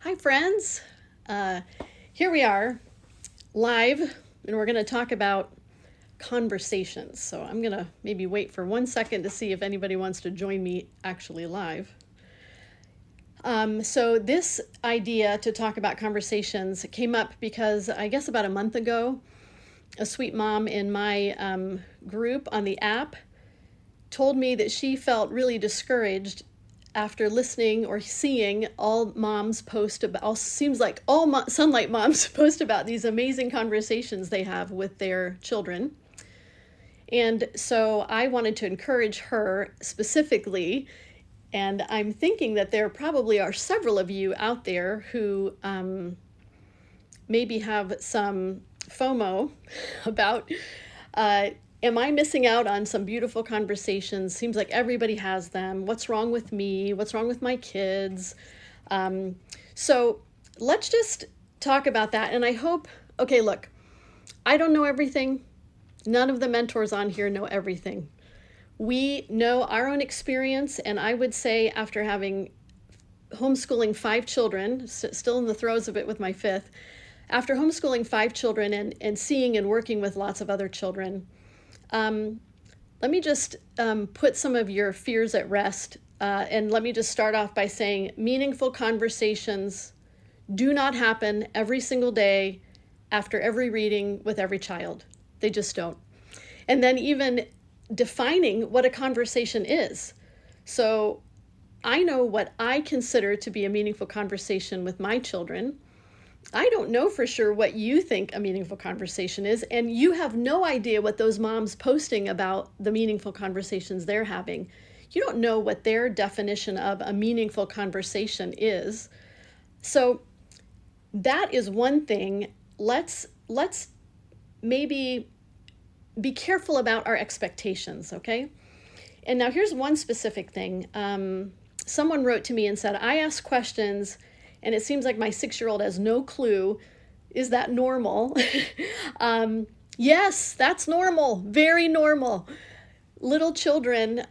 Hi, friends. Here we are live, and we're going to talk about conversations. So I'm going to maybe wait for 1 second to see if anybody wants to join me actually live. So this idea to talk about conversations came up because I guess about a month ago, a sweet mom in my group on the app told me that she felt really discouraged after listening or seeing all moms post about, seems like all Sonlight moms post about these amazing conversations they have with their children. And so I wanted to encourage her specifically, and I'm thinking that there probably are several of you out there who maybe have some FOMO about am I missing out on some beautiful conversations? Seems like everybody has them. What's wrong with me? What's wrong with my kids? So let's just talk about that. And I hope, okay, look, I don't know everything. None of the mentors on here know everything. We know our own experience. And I would say after having homeschooling 5 children, still in the throes of it with my 5th, after homeschooling 5 children and seeing and working with lots of other children, let me just put some of your fears at rest. And let me just start off by saying meaningful conversations do not happen every single day after every reading with every child. They just don't. And then even defining what a conversation is. So I know what I consider to be a meaningful conversation with my children. I don't know for sure what you think a meaningful conversation is, and you have no idea what those moms posting about the meaningful conversations they're having. You don't know what their definition of a meaningful conversation is. So that is one thing. Let's maybe be careful about our expectations, okay? And now here's one specific thing. Someone wrote to me and said, I ask questions and it seems like my 6-year-old has no clue. Is that normal? Yes, that's normal. Very normal. Little children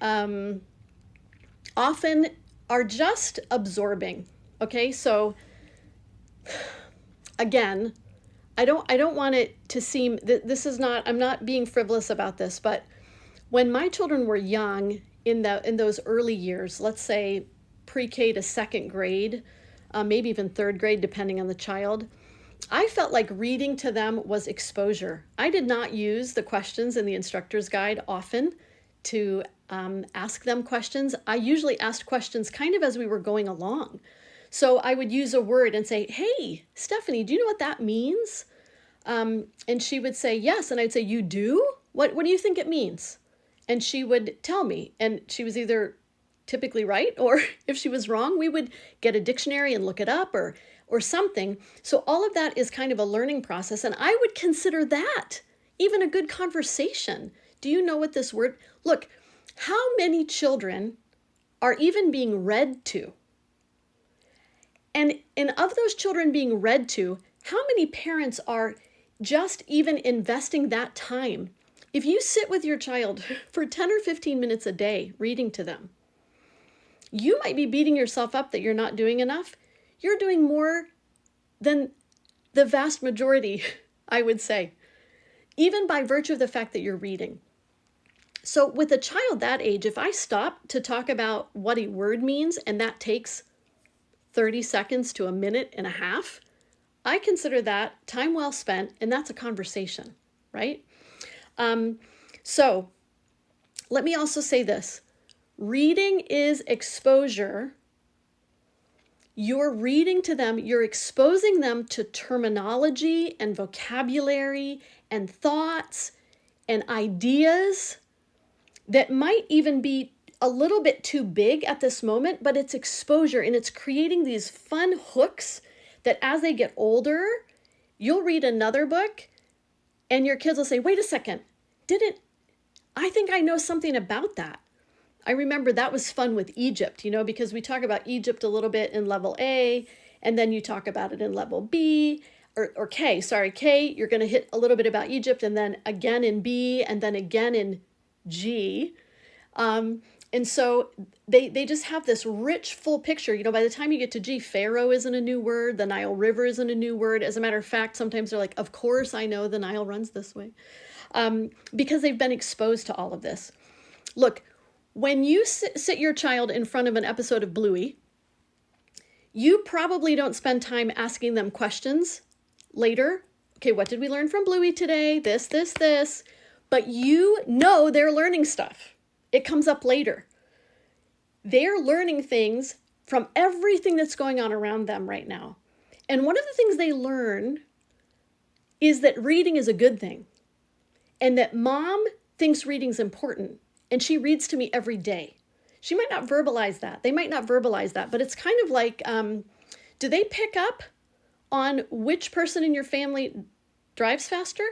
often are just absorbing. Okay, so again, I don't want it to seem this is not. I'm not being frivolous about this, but when my children were young in those early years, let's say pre-K to 2nd grade. Maybe even 3rd grade, depending on the child, I felt like reading to them was exposure. I did not use the questions in the instructor's guide often to ask them questions. I usually asked questions kind of as we were going along. So I would use a word and say, hey, Stephanie, do you know what that means? And she would say, yes. And I'd say, you do? What do you think it means? And she would tell me. And she was either typically right, or if she was wrong, we would get a dictionary and look it up or something. So all of that is kind of a learning process, and I would consider that even a good conversation. Do you know what this word? Look, how many children are even being read to? And of those children being read to, how many parents are just even investing that time? If you sit with your child for 10 or 15 minutes a day reading to them, you might be beating yourself up that you're not doing enough. You're doing more than the vast majority, I would say, even by virtue of the fact that you're reading. So with a child that age, if I stop to talk about what a word means, and that takes 30 seconds to a minute and a half, I consider that time well spent, and that's a conversation, right? So let me also say this. Reading is exposure. You're reading to them, you're exposing them to terminology and vocabulary and thoughts and ideas that might even be a little bit too big at this moment, but it's exposure, and it's creating these fun hooks that as they get older, you'll read another book and your kids will say, wait a second, I think I know something about that. I remember that was fun with Egypt, because we talk about Egypt a little bit in level A, and then you talk about it in level B, or K, you're going to hit a little bit about Egypt, and then again in B, and then again in G. And so they just have this rich, full picture. By the time you get to G, Pharaoh isn't a new word. The Nile River isn't a new word. As a matter of fact, sometimes they're like, of course I know the Nile runs this way. Because they've been exposed to all of this. Look, when you sit your child in front of an episode of Bluey, you probably don't spend time asking them questions later. Okay, what did we learn from Bluey today? This. But you know they're learning stuff. It comes up later. They're learning things from everything that's going on around them right now. And one of the things they learn is that reading is a good thing. And that mom thinks reading's important. And she reads to me every day. She might not verbalize that. They might not verbalize that. But it's kind of like, do they pick up on which person in your family drives faster?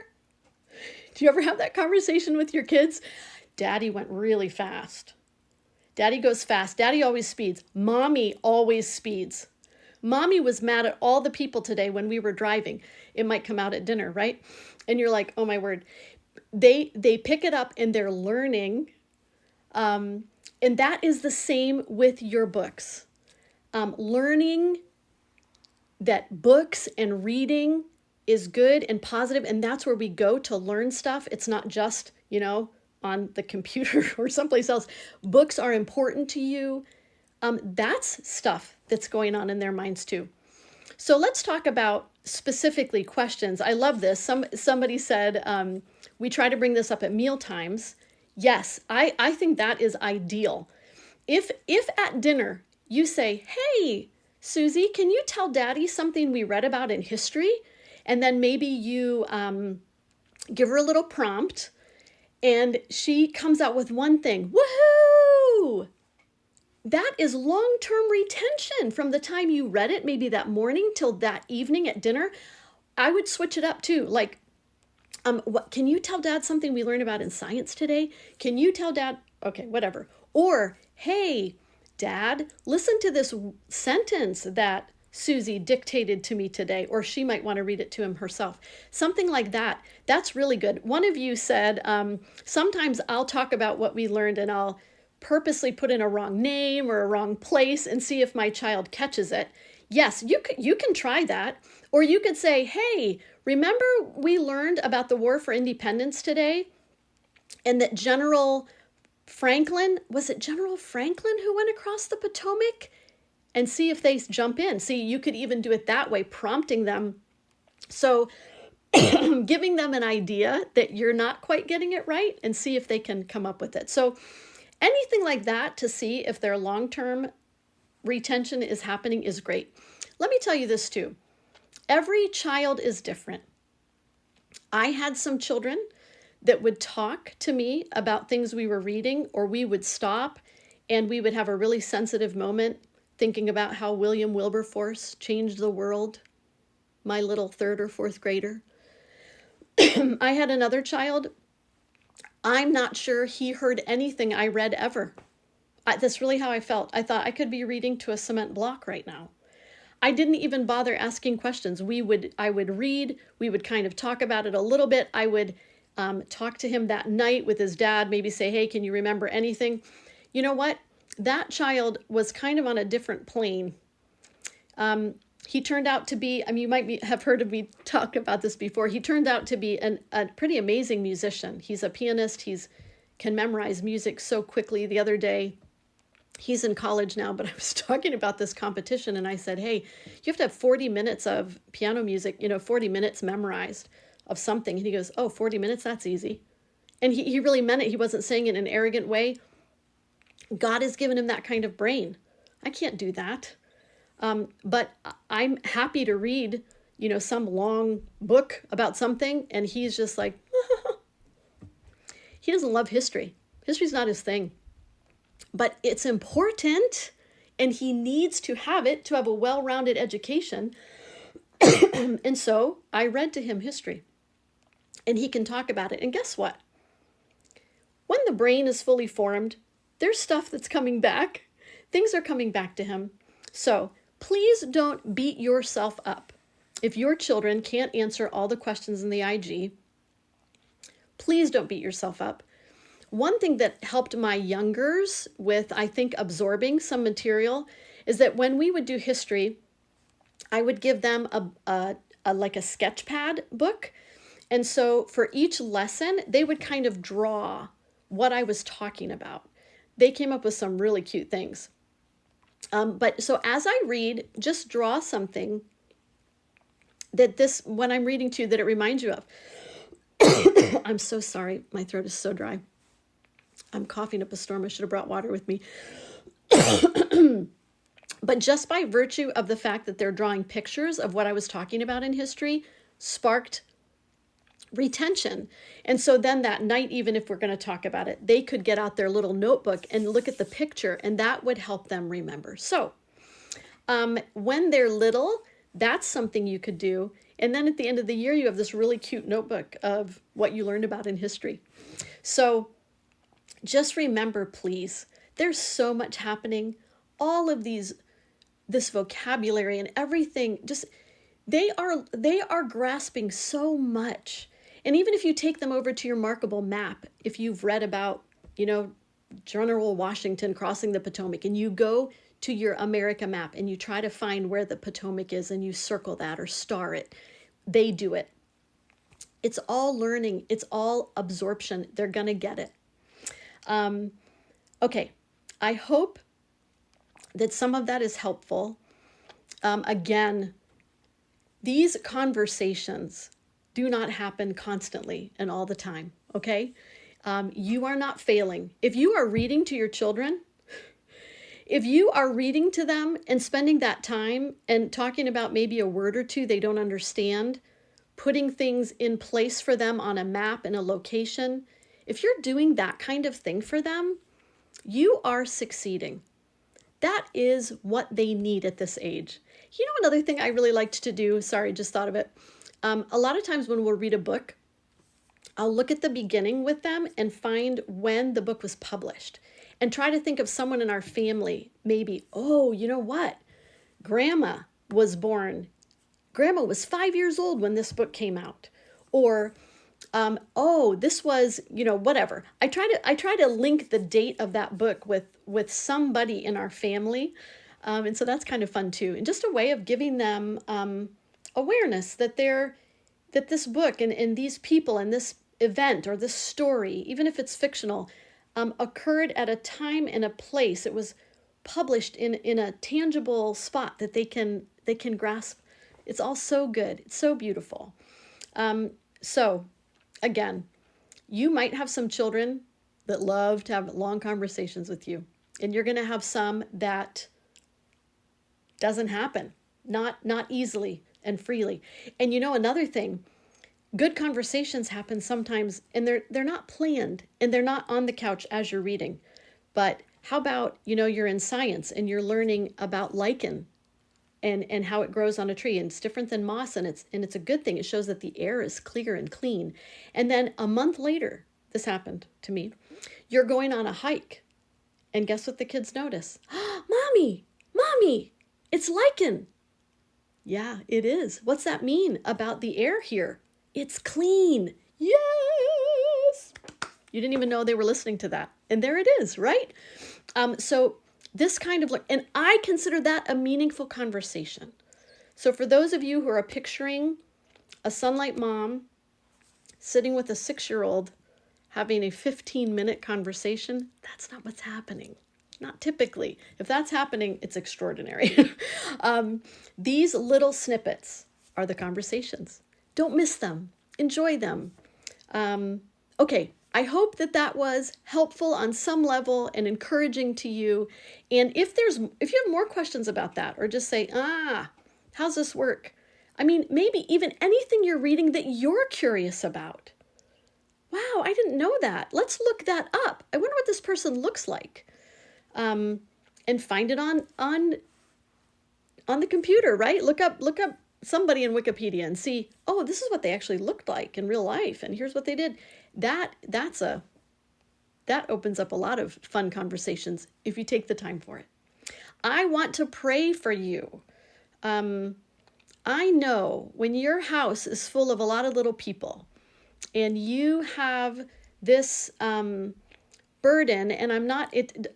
Do you ever have that conversation with your kids? Daddy went really fast. Daddy goes fast. Daddy always speeds. Mommy always speeds. Mommy was mad at all the people today when we were driving. It might come out at dinner, right? And you're like, oh my word. They pick it up and they're learning. And that is the same with your books. Learning that books and reading is good and positive, and that's where we go to learn stuff. It's not just, on the computer or someplace else. Books are important to you. That's stuff that's going on in their minds too. So let's talk about specifically questions. I love this. Somebody said, we try to bring this up at meal times. Yes, I think that is ideal. If at dinner you say, hey, Susie, can you tell Daddy something we read about in history? And then maybe you give her a little prompt and she comes out with one thing. Woohoo! That is long-term retention from the time you read it, maybe that morning till that evening at dinner. I would switch it up too. Like, can you tell Dad something we learned about in science today? Can you tell Dad? Okay, whatever. Or, hey, Dad, listen to this sentence that Susie dictated to me today, or she might want to read it to him herself. Something like that. That's really good. One of you said, sometimes I'll talk about what we learned and I'll purposely put in a wrong name or a wrong place and see if my child catches it. Yes, you can try that. Or you could say, hey, remember we learned about the War for Independence today? And that General Franklin, was it General Franklin who went across the Potomac? And see if they jump in. See, you could even do it that way, prompting them. So giving them an idea that you're not quite getting it right and see if they can come up with it. So anything like that to see if their long-term retention is happening is great. Let me tell you this too. Every child is different. I had some children that would talk to me about things we were reading, or we would stop and we would have a really sensitive moment thinking about how William Wilberforce changed the world, my little 3rd or 4th grader. I had another child. I'm not sure he heard anything I read ever. That's really how I felt. I thought I could be reading to a cement block right now. I didn't even bother asking questions. I would read, we would kind of talk about it a little bit. I would talk to him that night with his dad, maybe say, hey, can you remember anything? You know what? That child was kind of on a different plane. He turned out to be, you might have heard of me talk about this before. He turned out to be a pretty amazing musician. He's a pianist. Can memorize music so quickly. The other day, he's in college now, but I was talking about this competition and I said, hey, you have to have 40 minutes of piano music, 40 minutes memorized of something. And he goes, oh, 40 minutes, that's easy. And he really meant it. He wasn't saying it in an arrogant way. God has given him that kind of brain. I can't do that. But I'm happy to read, some long book about something. And he's just like, he doesn't love history. History's not his thing. But it's important, and he needs to have it to have a well-rounded education. And so I read to him history. And he can talk about it. And guess what? When the brain is fully formed, there's stuff that's coming back. Things are coming back to him. So please don't beat yourself up. If your children can't answer all the questions in the IG, please don't beat yourself up. One thing that helped my youngers with, I think, absorbing some material is that when we would do history, I would give them a like a sketch pad book. And so for each lesson, they would kind of draw what I was talking about. They came up with some really cute things. But so as I read, just draw something that when I'm reading to you, that it reminds you of. I'm so sorry. My throat is so dry. I'm coughing up a storm. I should have brought water with me. But just by virtue of the fact that they're drawing pictures of what I was talking about in history, sparked retention. And so then that night, even if we're going to talk about it, they could get out their little notebook and look at the picture, and that would help them remember. So when they're little, that's something you could do. And then at the end of the year, you have this really cute notebook of what you learned about in history. So just remember, please, there's so much happening. All of this vocabulary and everything, just they are grasping so much. And even if you take them over to your markable map, if you've read about, General Washington crossing the Potomac, and you go to your America map and you try to find where the Potomac is and you circle that or star it, they do it. It's all learning. It's all absorption. They're going to get it. Okay. I hope that some of that is helpful. Again, these conversations do not happen constantly and all the time, okay? You are not failing. If you are reading to your children, if you are reading to them and spending that time and talking about maybe a word or two they don't understand, putting things in place for them on a map and a location, if you're doing that kind of thing for them, you are succeeding. That is what they need at this age. Another thing I really liked to do, sorry, just thought of it. A lot of times when we'll read a book, I'll look at the beginning with them and find when the book was published and try to think of someone in our family. Maybe, oh, you know what? Grandma was 5 years old when this book came out. Or, this was, whatever. I try to link the date of that book with somebody in our family. And so that's kind of fun too. And just a way of giving them awareness that this book and these people and this event or this story, even if it's fictional, occurred at a time and a place. It was published in a tangible spot that they can grasp. It's all so good. It's so beautiful. So again, you might have some children that love to have long conversations with you, and you're going to have some that doesn't happen, not easily and freely. And another thing, good conversations happen sometimes, and they're not planned, and they're not on the couch as you're reading. But how about, you're in science and you're learning about lichen and how it grows on a tree, and it's different than moss, and it's a good thing. It shows that the air is clear and clean. And then a month later, this happened to me, you're going on a hike, and guess what the kids notice? Mommy, it's lichen. Yeah, it is. What's that mean about the air here? It's clean. Yes. You didn't even know they were listening to that. And there it is, right? So this kind of, and I consider that a meaningful conversation. So for those of you who are picturing a Sonlight mom sitting with a 6-year-old having a 15-minute conversation, that's not what's happening. Not typically. If that's happening, it's extraordinary. These little snippets are the conversations. Don't miss them. Enjoy them. Okay, I hope that was helpful on some level and encouraging to you. And if you have more questions about that, or just say, how's this work? I mean, maybe even anything you're reading that you're curious about. Wow, I didn't know that. Let's look that up. I wonder what this person looks like. And find it on the computer, right? Look up somebody in Wikipedia and see, oh, this is what they actually looked like in real life, and here's what they did. That opens up a lot of fun conversations if you take the time for it. I want to pray for you. I know when your house is full of a lot of little people, and you have this burden, and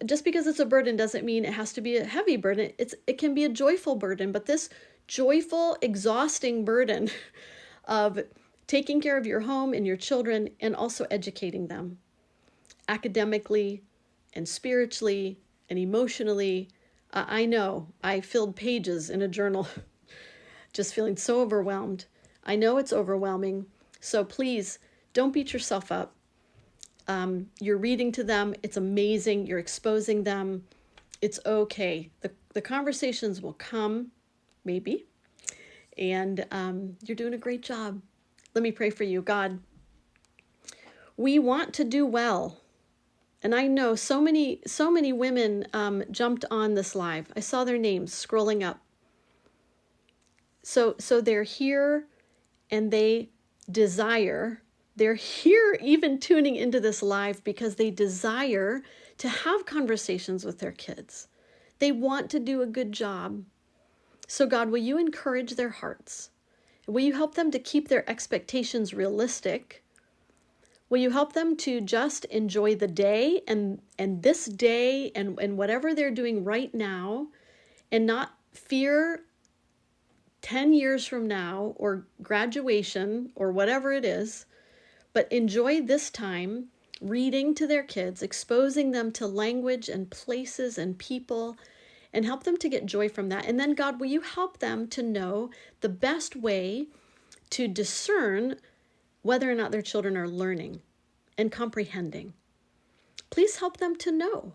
just because it's a burden doesn't mean it has to be a heavy burden. It can be a joyful burden, but this joyful, exhausting burden of taking care of your home and your children and also educating them academically and spiritually and emotionally. I know I filled pages in a journal just feeling so overwhelmed. I know it's overwhelming. So please don't beat yourself up. You're reading to them. It's amazing. You're exposing them. It's okay. The conversations will come, maybe. And you're doing a great job. Let me pray for you. God, we want to do well. And I know so many women jumped on this live. I saw their names scrolling up. So they're here and they're here even tuning into this live because they desire to have conversations with their kids. They want to do a good job. So God, will you encourage their hearts? Will you help them to keep their expectations realistic? Will you help them to just enjoy the day and this day and whatever they're doing right now and not fear 10 years from now or graduation or whatever it is, but enjoy this time reading to their kids, exposing them to language and places and people, and help them to get joy from that. And then God, will you help them to know the best way to discern whether or not their children are learning and comprehending. Please help them to know,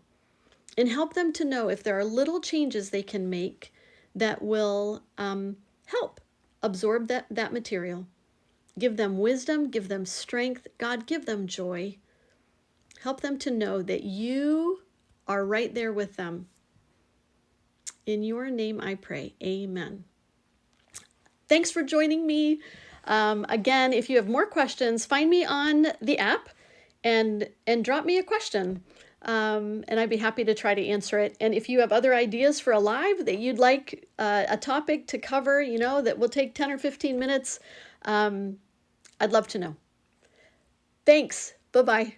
and help them to know if there are little changes they can make that will help absorb that material. Give them wisdom, give them strength. God, give them joy. Help them to know that you are right there with them. In your name I pray, amen. Thanks for joining me. Again, if you have more questions, find me on the app and drop me a question. And I'd be happy to try to answer it. And if you have other ideas for a live that you'd like a topic to cover, that will take 10 or 15 minutes, I'd love to know. Thanks. Bye-bye.